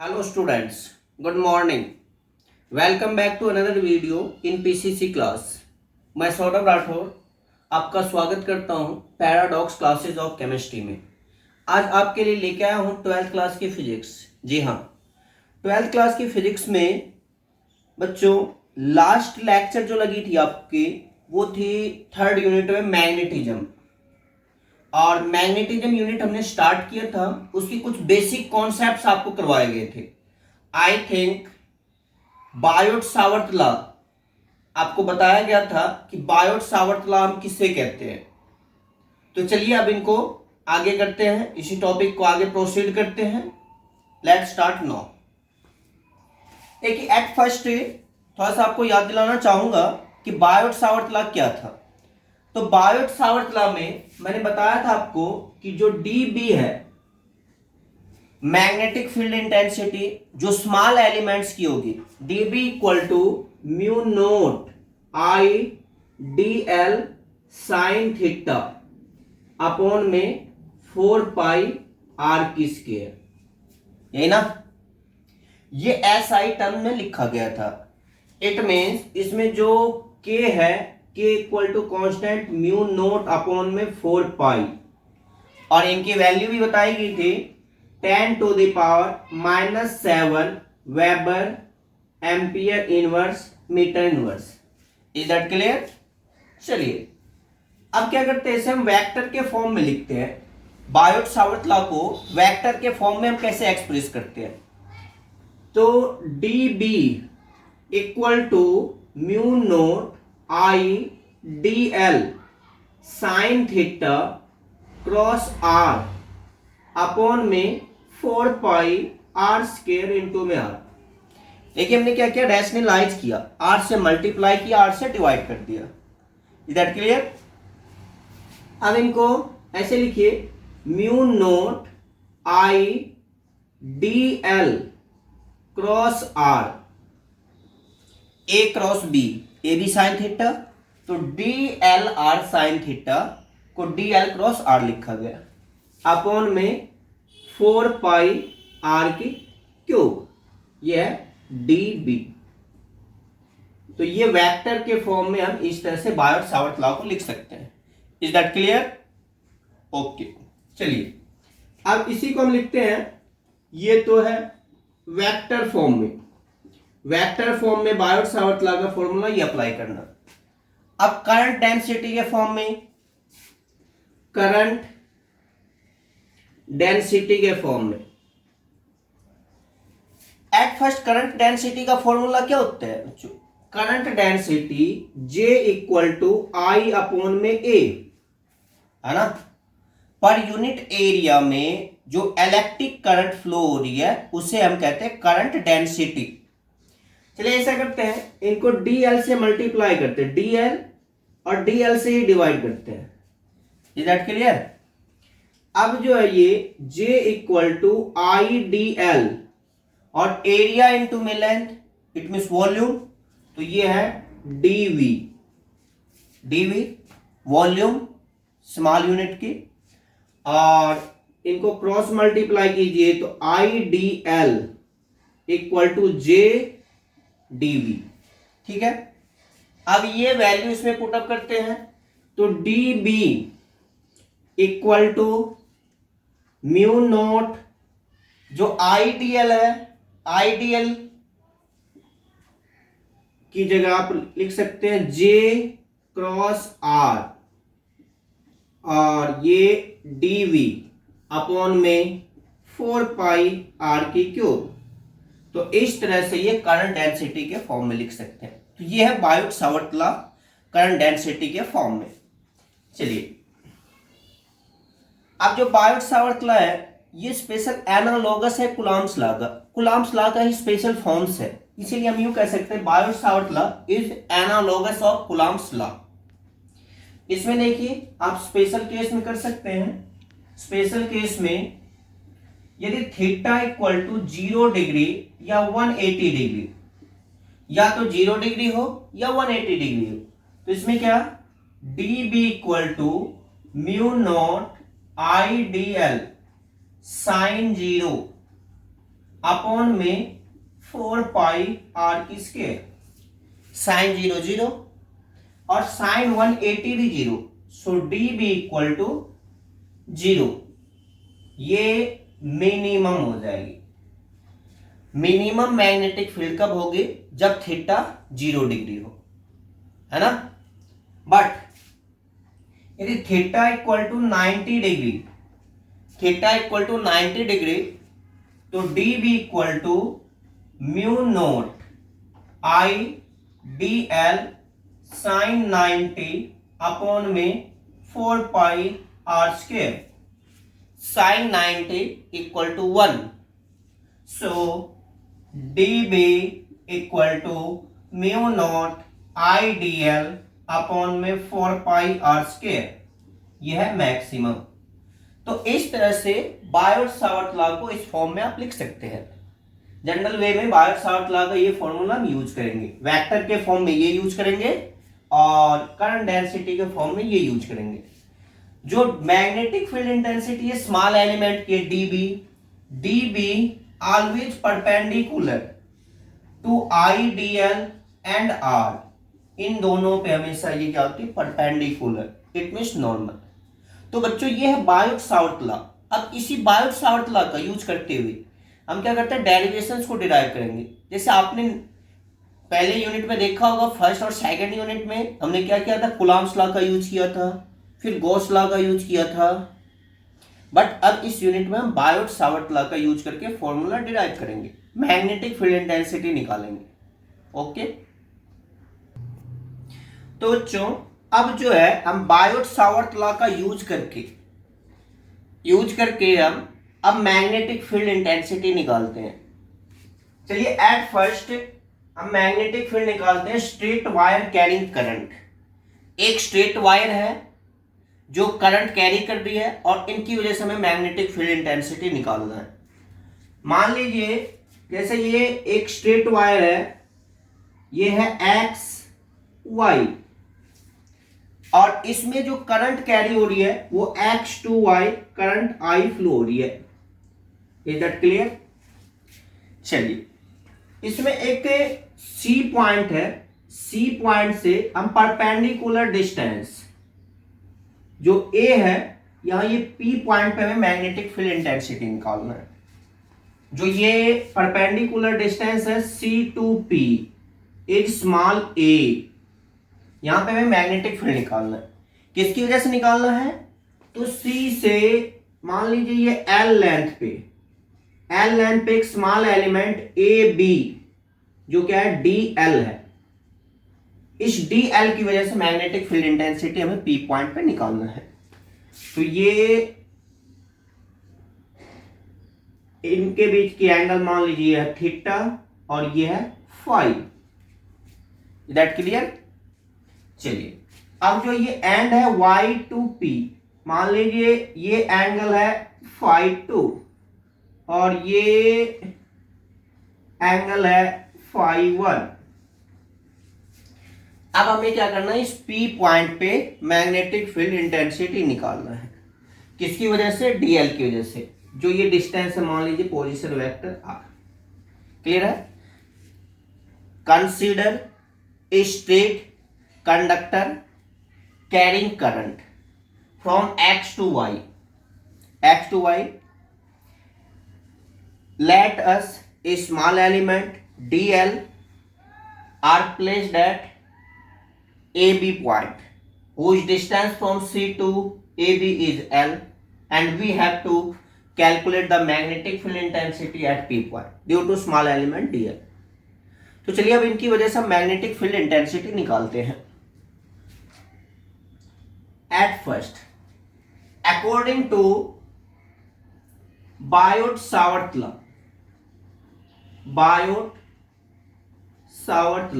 Hello students, good morning. Welcome back to another video in PCC class. मैं सौरभ राठौर आपका स्वागत करता हूं पैराडॉक्स क्लासेस ऑफ केमिस्ट्री में। आज आपके लिए लेके आया हूं 12th क्लास की फिजिक्स। जी हाँ, 12th क्लास की फिजिक्स में बच्चों लास्ट लेक्चर जो लगी थी आपकी वो थी 3rd यूनिट में मैग्नेटिज्म। और मैग्नेटिज्म यूनिट हमने स्टार्ट किया था, उसकी कुछ बेसिक कॉन्सेप्ट्स आपको करवाए गए थे। I think Biot Savart law आपको बताया गया था कि बायोट सावर्त लॉ हम किससे कहते हैं। तो चलिए अब इनको आगे करते हैं, इसी टॉपिक को आगे प्रोसीड करते हैं। Let's start now. एक एट फर्स्ट थोड़ा सा आपको याद दिलाना चाहूंगा कि बायोट सावर्त लॉ क्या था। तो बायोट सावर्त लॉ में मैंने बताया था आपको कि जो डीबी है मैग्नेटिक फील्ड इंटेंसिटी जो स्मॉल एलिमेंट्स की होगी, dB equal to mu naught I D L sine theta upon में 4 पाई आर की स्क्वायर, यही ना। ये एसआई टर्म में लिखा गया था। इट मीन्स इसमें जो के है के equal to constant mu naught upon में 4 पाई, और इनकी वैल्यू भी बताई गई थी 10 to the power -7 weber ampere inverse metre inverse. Is that clear? चलिए अब क्या करते हैं, इसे हम वेक्टर के फॉर्म में लिखते हैं। बायोट सावर्त लॉ को वेक्टर के फॉर्म में हम कैसे एक्सप्रेस करते हैं? तो D B equal to mu naught I D L sine theta cross r upon में 4 पाई आर स्क्वायर इंटू में आर। देखिए हमने क्या किया, रैशनलाइज किया, आर से मल्टीप्लाई किया, आर से डिवाइड कर दिया। Is that clear? अब इनको ऐसे लिखिए, mu naught I D L cross R, A cross B, A B sine theta, तो D L R sine theta को डी एल क्रॉस आर लिखा गया अपॉन में 4 पाई आर की क्यूब, यह है डी बी। तो ये वेक्टर के फॉर्म में हम इस तरह से बायोट सावर्त लॉ को लिख सकते हैं। Is that clear? ओके, चलिए अब इसी को हम लिखते हैं। ये तो है वेक्टर फॉर्म में, वेक्टर फॉर्म में बायोट सावर्त लॉ का फॉर्मूला ये अप्लाई करना। अब करंट डेंसिटी के फॉर्म में, करंट डेंसिटी के फॉर्म में एट फर्स्ट करंट डेंसिटी का फॉर्मूला क्या होता है बच्चों? Current density J equal to I upon में ए, है ना। पर यूनिट एरिया में जो इलेक्ट्रिक करंट फ्लो हो रही है उसे हम कहते हैं करंट डेंसिटी। चलिए ऐसा करते हैं, इनको dl से मल्टीप्लाई करते हैं, dl और dl से ही डिवाइड करते हैं। Is that clear? अब जो है ये J equal to I D l और एरिया इंटू में लेंथ, इट मीन्स वॉल्यूम, तो ये है dv, dv volume small unit की, और इनको क्रॉस मल्टीप्लाई कीजिए तो I D l equal to J dv। ठीक है, अब ये वैल्यू इसमें पुटअप करते हैं, तो db equal to mu naught, जो आईडीएल है, आईडीएल की जगह आप लिख सकते हैं J क्रॉस R, और ये dv अपॉन में 4 पाई R की क्यूब। तो इस तरह से ये करंट डेंसिटी के फॉर्म में लिख सकते हैं। तो ये है Biot Savart law current density के फॉर्म में। चलिए अब जो बायोट सावर्त लॉ है ये स्पेशल एनालॉगस है कुलाम्स लॉ का, कुलाम्स लॉ का ही स्पेशल फॉर्म्स है, इसीलिए हम यूं कह सकते हैं Biot Savart law is analogous of Coulomb's law. इसमें देखिए आप स्पेशल केस में कर सकते हैं। स्पेशल केस में यदि थीटा इक्वल टू 0 डिग्री या 180 डिग्री, या तो 0 डिग्री हो या 180 डिग्री हो, तो इसमें क्या dB equal to mu naught I D L sine 0 upon में 4 पाई आर की स्क्वायर। साइन 0 0 और साइन 180 भी 0, so D B equal to 0। ये मिनिमम हो जाएगी। मिनिमम मैग्नेटिक फील्ड कब होगी? जब थीटा 0 डिग्री हो, है ना। बट यदि theta equal to 90 degree, theta equal to 90 degree, तो D B equal to mu naught I D L sine 90 upon में 4 pi are square. Sine 90 equal to 1, so D B equal to mu naught I D L upon में 4 pi are square. यह है maximum. तो इस तरह से Biot Savart law को इस फॉर्म में आप लिख सकते हैं। जनरल वे में बायोट सावर्ट लॉ का ये फॉर्मूला हम यूज करेंगे, वेक्टर के फॉर्म में ये यूज करेंगे और करंट डेंसिटी के फॉर्म में ये यूज करेंगे। जो मैग्नेटिक फील्ड इंटेंसिटी है स्मॉल एलिमेंट के DB always perpendicular to I D L and R. इन दोनों पे हमेशा ये क्या होती है? Perpendicular, it means normal. तो बच्चों ये है बायोट सावर्ट लॉ। अब इसी बायोट सावर्ट लॉ का यूज करते हुए हम क्या करते हैं? डेरिवेशंस को डिराइव करेंगे। जैसे आपने पहले यूनिट में देखा होगा, फर्स्ट और सेकंड यूनिट में हमने क्या किया था? कूलॉम्स लॉ का यूज किया था, फिर गॉस लॉ का यूज किया था। बट अब इस यूनिट में हम बायोट सावर्ट लॉ का यूज करके फॉर्मूला डिराइव करेंगे, मैग्नेटिक फील्ड इंटेंसिटी निकालेंगे। ओके, तो बच्चों अब जो है हम बायोट सावर्ट लॉ का यूज करके हम अब मैग्नेटिक फील्ड इंटेंसिटी निकालते हैं। चलिए एट फर्स्ट हम मैग्नेटिक फील्ड निकालते हैं स्ट्रेट वायर कैरिंग करंट। एक स्ट्रेट वायर है जो करंट कैरी कर रही है और इनकी वजह से हमें मैग्नेटिक फील्ड इंटेंसिटी निकालना है। मान लीजिए जैसे ये एक स्ट्रेट वायर है, ये है एक्स वाई, और इसमें जो करंट कैरी हो रही है वो x to y current I flow हो रही है। Is that clear? चलिए इसमें एक सी पॉइंट है, सी पॉइंट से हम परपेंडिकुलर डिस्टेंस जो ए है, यहां ये पी पॉइंट पे हमें मैग्नेटिक फील्ड इंटेंसिटी निकालना है। जो ये परपेंडिकुलर डिस्टेंस है सी टू पी इज स्मॉल ए, यहां पे हमें मैग्नेटिक फील्ड निकालना है। किसकी वजह से निकालना है? तो सी से मान लीजिए ये एल लेंथ पे एक स्मॉल एलिमेंट ए बी जो क्या है? डी एल है। इस डी एल की वजह से मैग्नेटिक फील्ड इंटेंसिटी हमें पी पॉइंट पे निकालना है। तो ये इनके बीच की एंगल मान लीजिए है थीटा और ये है फाई। That clear? चलिए अब जो ये एंड है y टू p, मान लीजिए ये एंगल है फाई 2 और ये एंगल है फाई 1। अब हमें क्या करना है? इस P पॉइंट पे मैग्नेटिक फील्ड इंटेंसिटी निकालना है। किसकी वजह से? dl की वजह से। जो ये डिस्टेंस है मान लीजिए पोजीशन वेक्टर r। क्लियर है? Consider a straight conductor carrying current from x to y. Let us a small element dl are placed at AB point whose distance from C to AB is L, and we have to calculate the magnetic field intensity at P point due to small element dl. तो चलिए अब इनकी वजह से हम magnetic field intensity निकालते हैं। At first, according to Biot-Savart law, Biot-Savart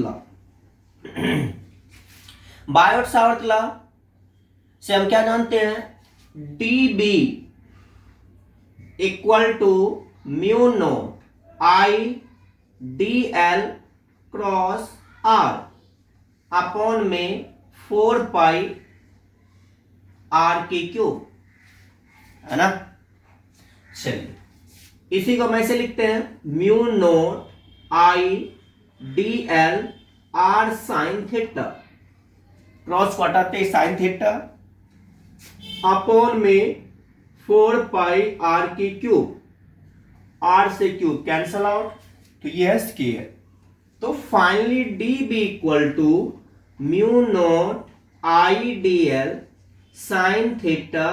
law से हम क्या जानते हैं? dB equal to mu naught I D L cross r upon में 4 पाई आर की क्यूब, है ना। चलिए इसी को हम ऐसे लिखते हैं mu naught I D L R sine theta, cross को हटाते साइन थीटा अपॉन में 4 पाई आर की क्यूब, आर से क्यूब कैंसल आउट, तो ये है स्क्वायर। तो finally d B equal to mu naught I D L sine theta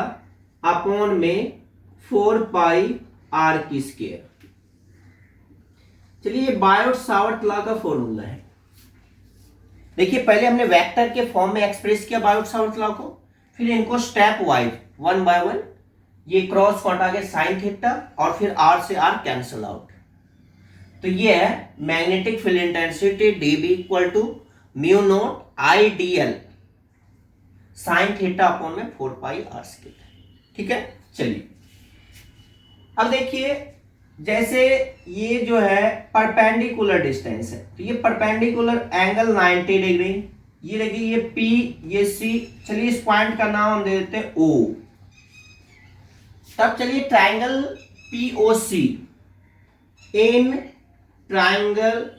upon में 4 पाई आर की स्क्वायर। चलिए ये बायोट सावर्ट लॉ का फॉर्मूला है। देखिए पहले हमने वेक्टर के फॉर्म में एक्सप्रेस किया बायोट सावर्ट लॉ को, फिर इनको step wise one by one, ये क्रॉस को हटा के साइन थीटा और फिर आर से आर कैंसल आउट। तो ये है magnetic field intensity dB equal to mu naught I D L sine theta upon में 4 पाई आर स्क्वायर। ठीक है, चलिए अब देखिए जैसे ये जो है परपेंडिकुलर डिस्टेंस है, तो ये परपेंडिकुलर एंगल 90 डिग्री, ये देखिए ये P ये C, चलिए इस पॉइंट का नाम हम दे देते हैं O। तब चलिए triangle POC, in triangle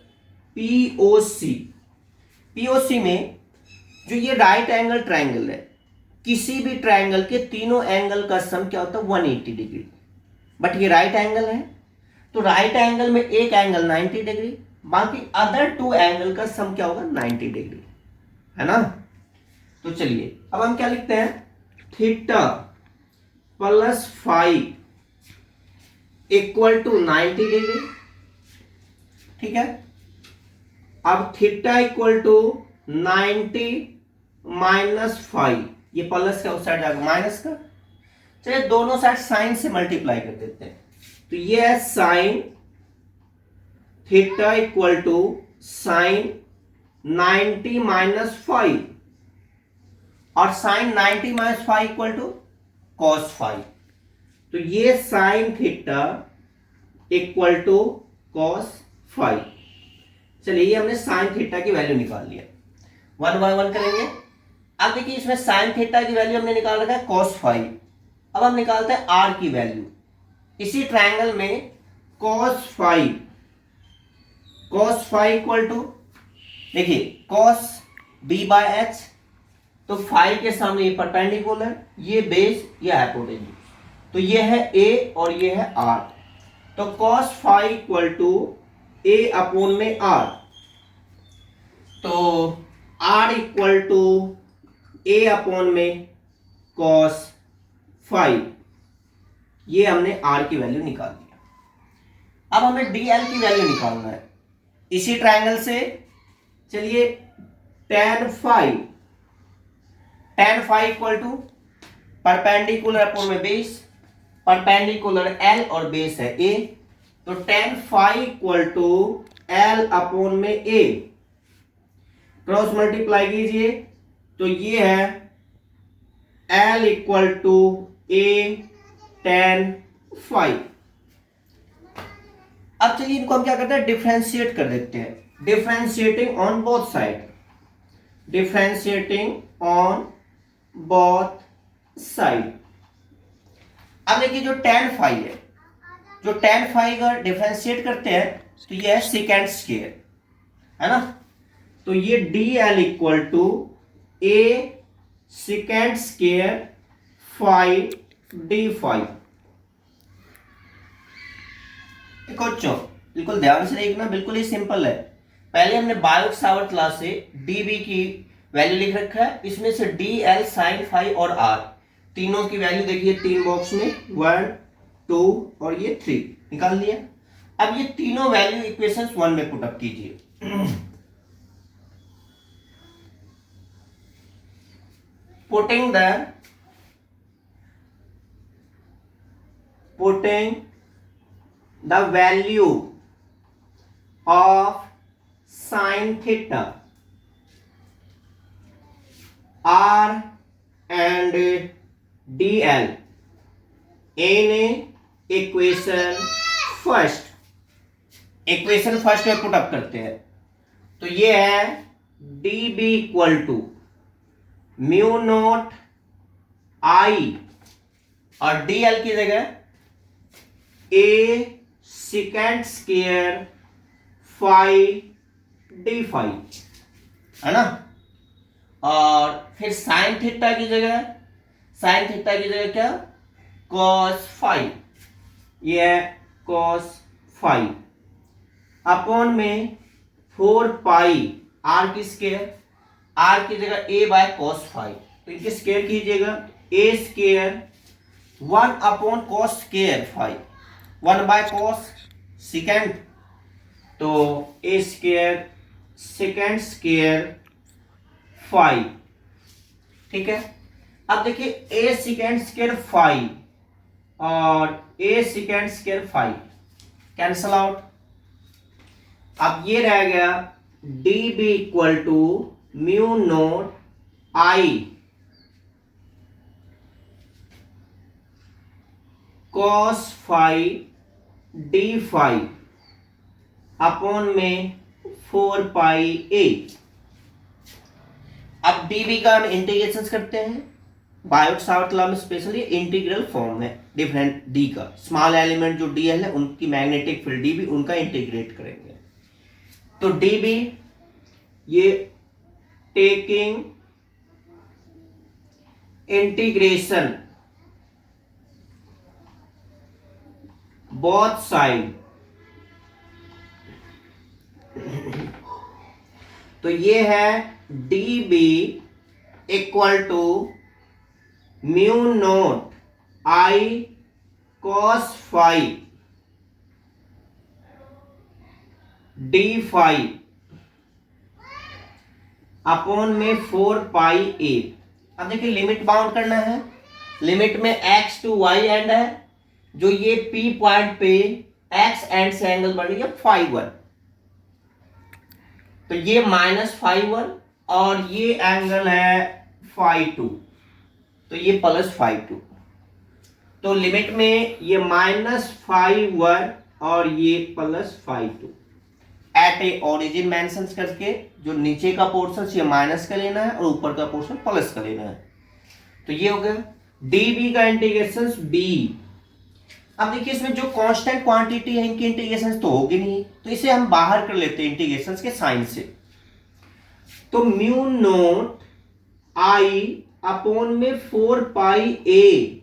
POC में जो ये राइट एंगल ट्राइंगल है, किसी भी ट्राइंगल के तीनों एंगल का सम क्या होता है 180 डिग्री, बट ये राइट एंगल है तो राइट एंगल में एक एंगल 90 डिग्री, बाकी अदर 2 एंगल का सम क्या होगा 90 डिग्री, है ना। तो चलिए अब हम क्या लिखते हैं, theta plus phi equal to 90 degree. ठीक है, अब theta equal to 90 minus phi, ये प्लस का उस साइड जाएगा माइनस का, चलिए दोनों साइड साइन से मल्टीप्लाई कर देते हैं, तो ये है sine theta equal to sine 90 minus five, और sine 90 minus five equal to cos five, तो ये sine theta equal to cos five. चलिए ये हमने साइन थीटा की वैल्यू निकाल लिया, वन बाय वन करेंगे। अब देखिए इसमें साइन थीटा की वैल्यू हमने निकाल रखा है कॉस फाइव, अब हम निकालते हैं आर की वैल्यू। इसी ट्रायंगल में कॉस फाइव इक्वल टू, देखिए कॉस बी बाय एच, तो फाइव के सामने ये परपेंडिकुलर, ये बेस, ये हाइपोटेन्यूज, तो ये है ए और ये है आर, तो cos phi equal to a upon में आर, तो r equal to a upon में कॉस फाइव, ये हमने आर की वैल्यू निकाल दिया। अब हमें डी एल की वैल्यू निकालना है इसी ट्रायंगल से। चलिए tan phi equal to perpendicular upon में बेस, परपेंडिकुलर एल और बेस है ए, तो tan phi equal to L upon में ए, क्रॉस मल्टीप्लाई कीजिए तो ये है l equal to a tan phi. अब चलिए इनको हम क्या करते हैं, डिफरेंशिएट कर देते हैं, differentiating on both side, differentiating on both side. अब देखिए जो tan फाइव है, जो tan फाइव का डिफरेंशिएट करते हैं तो ये है सेकेंड स्क्वायर, है ना, तो ये d l equal to a second square five D phi. बच्चों बिल्कुल ध्यान से देखना, बिल्कुल ही सिंपल है। पहले हमने बायोट सावर्ट लॉ से डीबी की वैल्यू लिख रखा है, इसमें से डी एल साइन फाइव और आर तीनों की वैल्यू देखिए तीन बॉक्स में 1 2 और ये 3 निकाल लिया। अब ये तीनों वैल्यू इक्वेशंस 1 में पुट अप कीजिए। putting the value of sin theta r and dl in equation first में पुट अप करते हैं, तो ये है D B equal to mu naught I और डी एल की जगह a second square five D five, है ना। और फिर साइन थीटा की जगह क्या, कॉस फाइव, ये है कॉस फाइव अपॉन में 4 पाई आर की स्क्वायर, आर की जगह ए बाय कॉस फाइव, तो इनकी स्क्वायर कीजिएगा, a square 1 upon cos square five, 1 by cos second, तो ए स्क्वायर सेकेंड स्क्वायर 5, ठीक है। अब देखिए ए सेकेंड स्क्वायर 5 और a second square 5 cancel out. अब ये रह गया d B equal to mu naught I cos 5 d 5 upon में 4 पाई ए। अब डीबी का हम इंटीग्रेशन करते हैं, बायोट-सावर्ट लॉ में स्पेशली इंटीग्रल फॉर्म है डिफरेंट डी का, स्मॉल एलिमेंट जो डीएल है उनकी मैग्नेटिक फील्ड डीबी उनका इंटीग्रेट करेंगे। तो डीबी ये टेकिंग इंटीग्रेशन बोथ साइड, तो ये है D B equal to mu naught I cos 5 d 5 upon में 4 पाई ए। अब देखिए लिमिट बाउंड करना है, लिमिट में x टू y एंड है, जो ये P पॉइंट पे x एंड से एंगल बन रही है 5 1, तो ये -5 1 और ये एंगल है 5 2, तो ये +5 2, तो लिमिट में ये -5 1 और ये +5 2 एट ए ओरिजिन मेंशन करके, जो नीचे का पोर्शन ये माइनस का लेना है और ऊपर का पोर्शन प्लस का लेना है। तो ये हो गया डीबी का इंटीग्रेशन बी। अब देखिए इसमें जो कांस्टेंट क्वांटिटी है इनकी इंटीग्रेशन तो होगी नहीं, तो इसे हम बाहर कर लेते हैं इंटीग्रेशन के साइन से। तो म्यू नोट आई अपॉन में 4 पाई ए,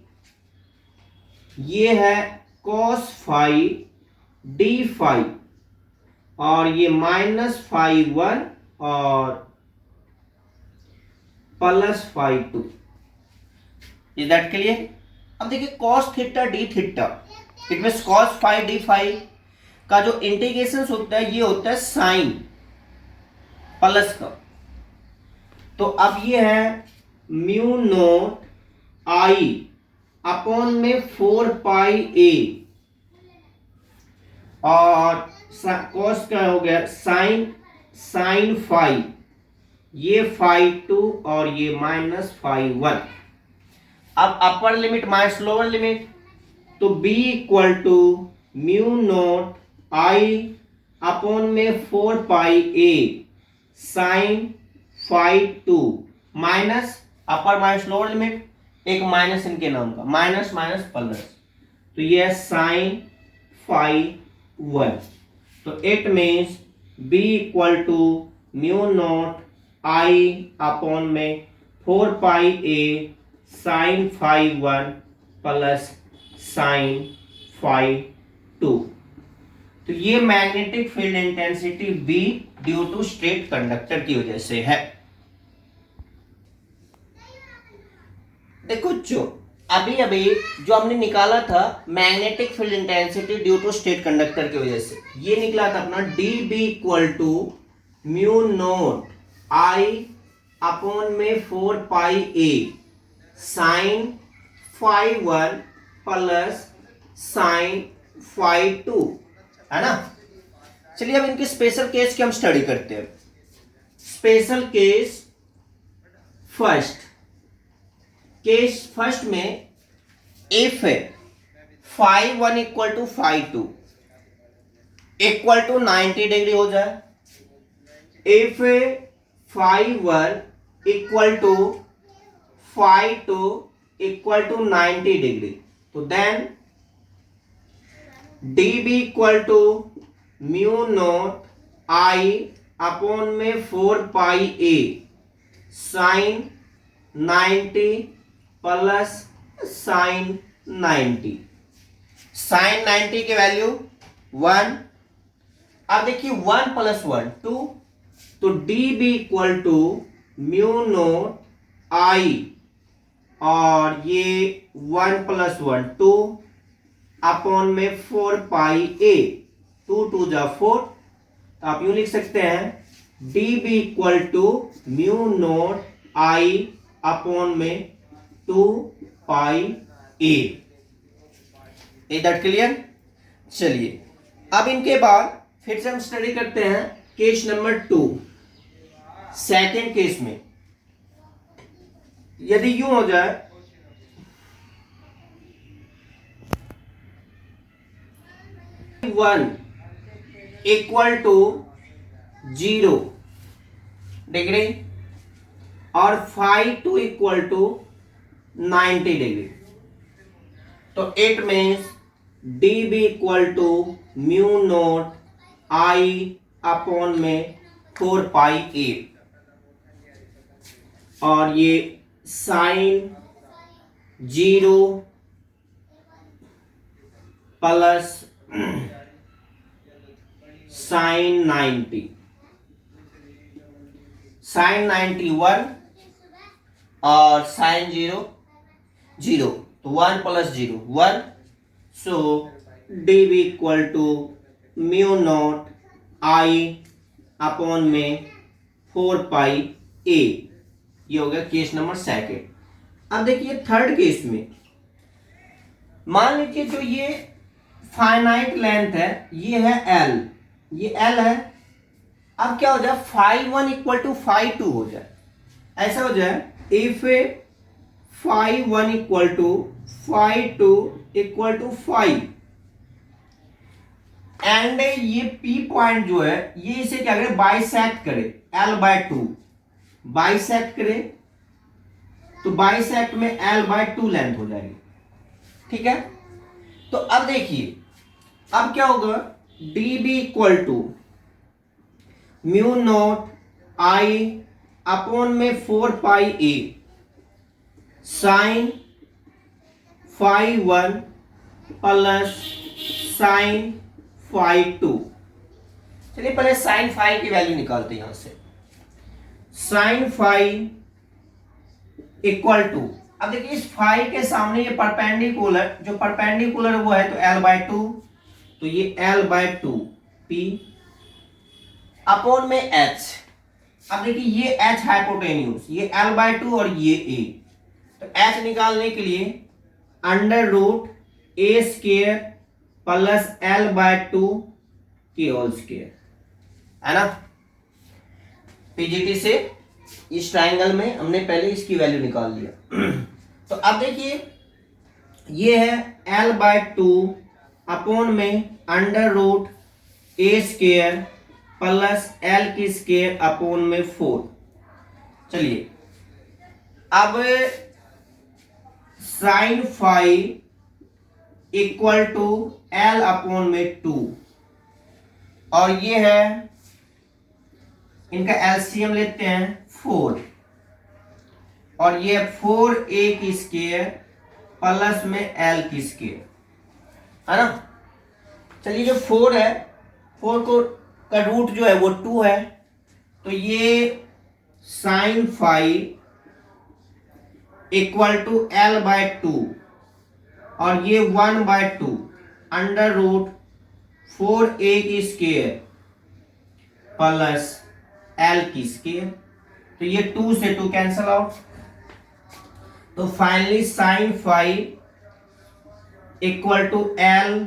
ये है cos 5 डी 5 और ये -5 1 और +5 2। Is that clear? अब देखिए cos theta D theta, it means cos 5 d 5 का जो इंटीग्रेशन होता है ये होता है साइन प्लस का। तो अब ये है म्यू नोट आई अपॉन में 4 पाई ए और cos का हो गया साइन 5, ये 5 2 और ये -5 1। अब upper limit minus lower limit, तो b equal to mu naught I upon में 4 pi a sine 5 2 minus upper minus lower limit, एक माइनस इनके नाम का, माइनस माइनस प्लस, तो ये है साइन 5 1। तो it means b equal to mu naught I upon में 4 pi a sine 5 1 plus sine 5 2। तो ये magnetic field intensity B due to straight conductor की वजह से है। देखो जो अभी जो हमने निकाला था magnetic field intensity due to straight conductor की वजह से, ये निकला था अपना dB equal to mu naught I upon में 4 pi a sine 5 1 plus sine 5 2, है ना। चलिए अब इनके स्पेशल केस की हम स्टडी करते हैं। स्पेशल केस फर्स्ट में if 5 1 equal to 5 2 equal to 90 degree हो जाए, if 5 1 equal to 5 2 equal to 90 degree, तो then D B equal to mu naught I upon में 4 pi a sine 90 plus sine 90। Sine 90 की value 1। अब देखिए 1 plus 1 2, तो D B equal to mu naught I, और ये 1 प्लस 1 2 अपॉन में 4 pi ए, 2 2 जा 4, तो आप यूं लिख सकते हैं D B equal to mu naught I upon में 2 pi a. Is that clear? चलिए अब इनके बाद फिर से हम स्टडी करते हैं केस नंबर 2। सेकेंड केस में यदि यूं हो जाए, वन इक्वल टू 0 डिग्री और 5 टू इक्वल टू 90 डिग्री, तो it means d B equal to mu naught I upon में 4 पाई ए, और ये साइन 0 प्लस साइन 90, साइन 91 और साइन 0 0, तो 1 plus 0 1, so D B equal to mu naught I upon में 4 pi ए। ये हो गया केस नंबर सेकेंड। अब देखिए थर्ड केस में मान लीजिए जो ये फाइनाइट लेंथ है ये है एल, ये एल है। अब क्या हो जाए, फाई 1 इक्वल टू फाई 2 हो जाए। ऐसा हो जाए if phi 1 equal to phi 2 equal to 5, and ये पी पॉइंट जो है ये इसे क्या करे, बाइसेक्ट करे एल बाय 2, बाइसेक्ट करे, तो बाइसेक्ट में एल बाय 2 लेंथ हो जाएगी। ठीक है, तो अब देखिए अब क्या होगा, D B equal to mu naught I upon में 4 pi a sine phi 1 plus sine phi 2। चलिए पहले साइन फाई की वैल्यू निकालते हैं यहां से। साइन फाई इक्वल टू, अब देखिए इस फाई के सामने ये परपेंडिकुलर, जो परपेंडिकुलर वो है तो एल बाय 2, तो ये एल बाय 2 पी अपॉन में एच। अब देखिए ये एच हाइपोटेन्यूज, ये एल बाय 2 और ये ए, तो एच निकालने के लिए under root a square plus l by 2 की होल स्क्वायर, है ना। पीजीटी से इस ट्राइंगल में हमने पहले इसकी वैल्यू निकाल लिया। तो अब देखिए ये है एल बाय 2 अपॉन में under root a square plus L की स्क्वायर अपॉन में 4। चलिए अब sine phi equal to L upon में 2, और ये है इनका एलसीएम लेते हैं 4, और ये 4a की स्क्वायर प्लस में l की स्क्वायर, है ना। चलिए जो 4 है, 4 को का रूट जो है वो 2 है, तो ये sine phi equal to l by 2, और ये 1 बाय 2 अंडर रूट 4a की स्क्वायर प्लस एल की स्क्वायर, तो ये 2 से 2 कैंसल आउट, तो finally sine phi equal to L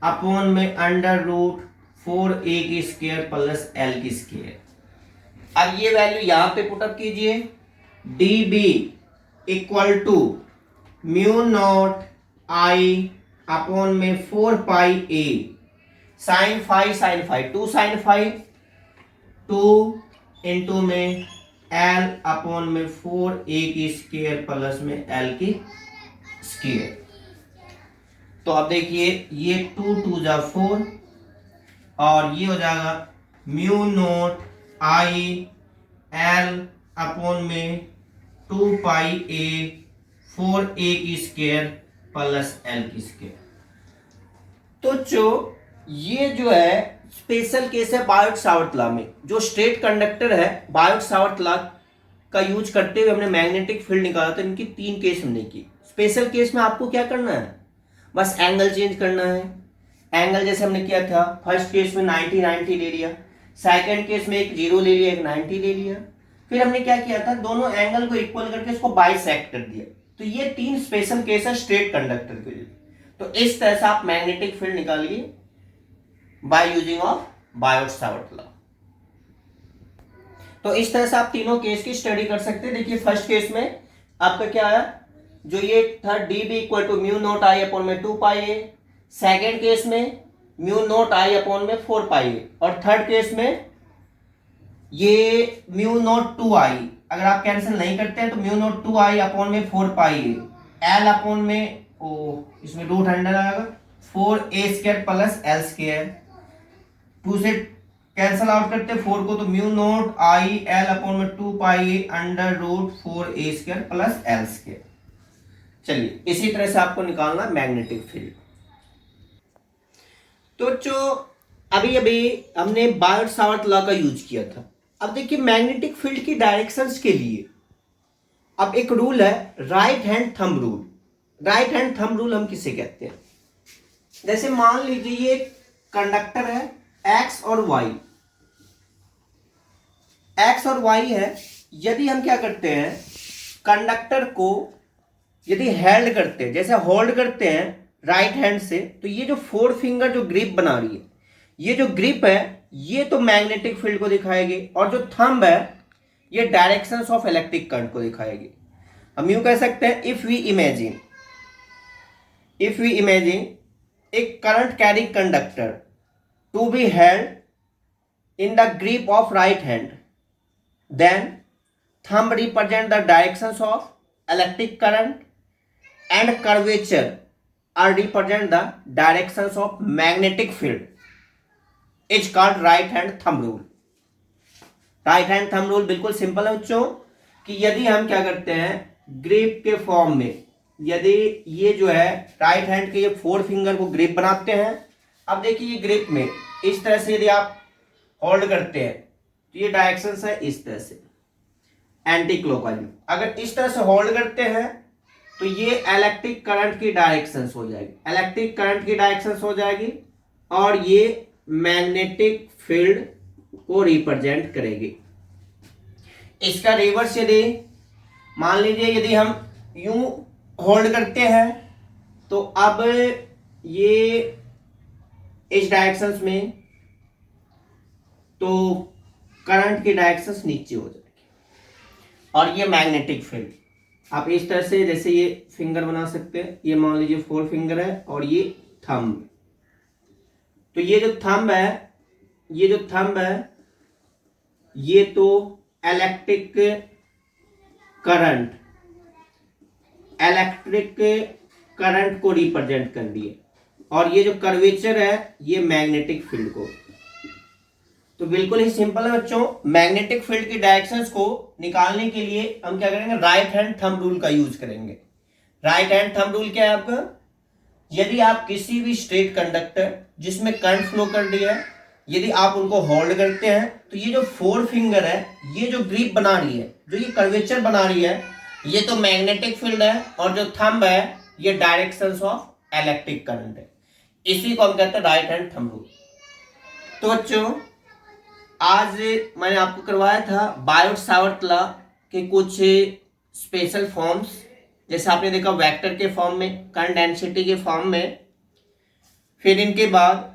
upon में अंडर रूट 4a की स्क्वायर प्लस एल की स्क्वायर। अब ये वैल्यू यहां पे पुटअप कीजिए, D B equal to mu naught I upon में 4 pi a sine phi 2 sine phi 2 into में एल अपॉन में 4a की स्क्वायर प्लस में एल की स्क्वायर। तो अब देखिए ये 2 2 जा 4 और ये हो जाएगा mu naught I l upon में 2 पाई ए 4a की स्क्वायर प्लस एल की स्क्वायर। तो जो ये जो है स्पेशल केस है बायोट सावर्ट लॉ में, जो स्ट्रेट कंडक्टर है बायोट सावर्ट लॉ का यूज करते हुए हमने मैग्नेटिक फील्ड निकाला। तो इनकी 3 केस हमने की। स्पेशल केस में आपको क्या करना है, बस एंगल चेंज करना है। एंगल जैसे हमने किया था, फर्स्ट केस में 90 90 ले लिया, सेकंड केस में एक 0 ले लिया, एक 90 ले लिया। फिर हमने क्या किया था, दोनों एंगल को इक्वल करके इसको बाइसेक्ट कर दिया। तो ये 3 स्पेशल केस है स्ट्रेट कंडक्टर के लिए। तो इस तरह से आप मैग्नेटिक फील्ड निकालिए by using of Biot Savart law. तो इस तरह से आप तीनों केस की स्टडी कर सकते हैं। देखिए फर्स्ट केस में आपका क्या आया, जो ये था d B equal to mu naught I upon में 2 पाई ए। सेकेंड केस में म्यू नोट आई अपॉन में 4 पाई ए। और थर्ड केस में ये म्यू नोट 2 आई, अगर आप कैंसिल नहीं करते हैं तो म्यू नोट 2 आई अपॉन में 4 पाई ए। एल अपॉन में इसमें रूट अंडर आएगा 4a square plus l square. 2 से कैंसल आउट करते 4 को, तो mu naught I l upon में 2 pi under root 4a square plus l square. चलिए इसी तरह से आपको निकालना मैग्नेटिक फील्ड। तो जो अभी अभी हमने बायोट सावर्ट लॉ का यूज किया था। अब देखिए मैग्नेटिक फील्ड की डायरेक्शंस के लिए अब एक रूल है right hand thumb rule. Right hand thumb rule हम किसे कहते हैं, जैसे मान लीजिए ये कंडक्टर है एक्स और वाई, एक्स और वाई है। यदि हम क्या करते हैं, कंडक्टर को यदि हेल्ड करते हैं, जैसे होल्ड करते हैं राइट हैंड से, तो ये जो 4 फिंगर जो ग्रिप बना रही है, ये जो ग्रिप है ये तो मैग्नेटिक फील्ड को दिखाएगी, और जो थंब है ये डायरेक्शंस ऑफ इलेक्ट्रिक करंट को दिखाएगी। हम यूं कह सकते हैं if we imagine a current carrying conductor to be held in the grip of right hand, then thumb represent the directions of electric current and curvature are represent the directions of magnetic field. It's called right hand thumb rule. right hand thumb rule बिल्कुल simple है बच्चों, कि यदि हम क्या करते हैं grip के फॉर्म में, यदि ये जो है राइट हैंड के ये 4 फिंगर को ग्रिप बनाते हैं। अब देखिए ये ग्रिप में इस तरह से यदि आप होल्ड करते हैं तो ये डायरेक्शंस है इस तरह से एंटी क्लॉकवाइज। अगर इस तरह से होल्ड करते हैं तो ये इलेक्ट्रिक करंट की डायरेक्शंस हो जाएगी, इलेक्ट्रिक करंट की डायरेक्शंस हो जाएगी, और ये मैग्नेटिक फील्ड को रिप्रेजेंट करेगी। इसका रिवर्स यदि मान लीजिए यदि हम यूं होल्ड करते हैं तो अब ये इस डायरेक्शंस में, तो करंट की डायरेक्शंस नीचे हो जाएगी, और ये मैग्नेटिक फील्ड आप इस तरह से जैसे ये फिंगर बना सकते हैं। ये मान लीजिए 4 फिंगर है और ये थंब। तो ये जो थंब है ये तो इलेक्ट्रिक करंट को रिप्रेजेंट कर लिए, और ये जो कर्वेचर है ये मैग्नेटिक फील्ड को। तो बिल्कुल ही सिंपल है बच्चों, मैग्नेटिक फील्ड की डायरेक्शंस को निकालने के लिए हम क्या करेंगे, राइट हैंड थंब रूल का यूज करेंगे। राइट हैंड थंब रूल क्या है आपका, यदि आप किसी भी स्ट्रेट कंडक्टर जिसमें करंट फ्लो कर रही है, यदि आप उनको होल्ड करते हैं तो ये जो 4 फिंगर है, ये जो ग्रिप बना रही है, जो ये कर्वेचर बना रही है, ये तो मैग्नेटिक फील्ड है, और जो थंब है ये डायरेक्शंस ऑफ इलेक्ट्रिक करंट है। इसी को हम कहते हैं राइट हैंड थंब रूल। तो बच्चों आज मैंने आपको करवाया था बायोट सावर्ट लॉ के कुछ स्पेशल फॉर्म्स, जैसे आपने देखा वेक्टर के फॉर्म में, करंट डेंसिटी के फॉर्म में, फिर इनके बाद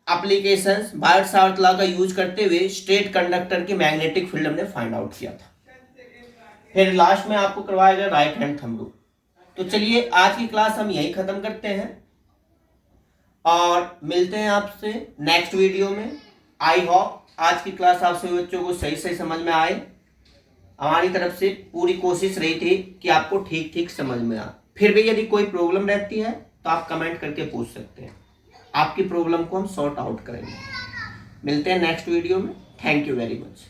एप्लीकेशंस बायोट सावर्ट लॉ का यूज करते हुए स्ट्रेट कंडक्टर की मैग्नेटिक फील्ड हमने फाइंड आउट किया था। फिर लास्ट में आपको करवाया गया राइट हैंड थंब रूल। तो चलिए आज की क्लास हम यही खत्म करते हैं और मिलते हैं आपसे नेक्स्ट वीडियो में। आई होप आज की क्लास आप सभी बच्चों को सही सही समझ में आए। हमारी तरफ से पूरी कोशिश रही थी कि आपको ठीक ठीक समझ में आए। फिर भी यदि कोई प्रॉब्लम रहती है तो आप कमेंट करके पूछ सकते हैं, आपकी प्रॉब्लम को हम सॉर्ट आउट करेंगे। मिलते हैं नेक्स्ट वीडियो में। Thank you very much.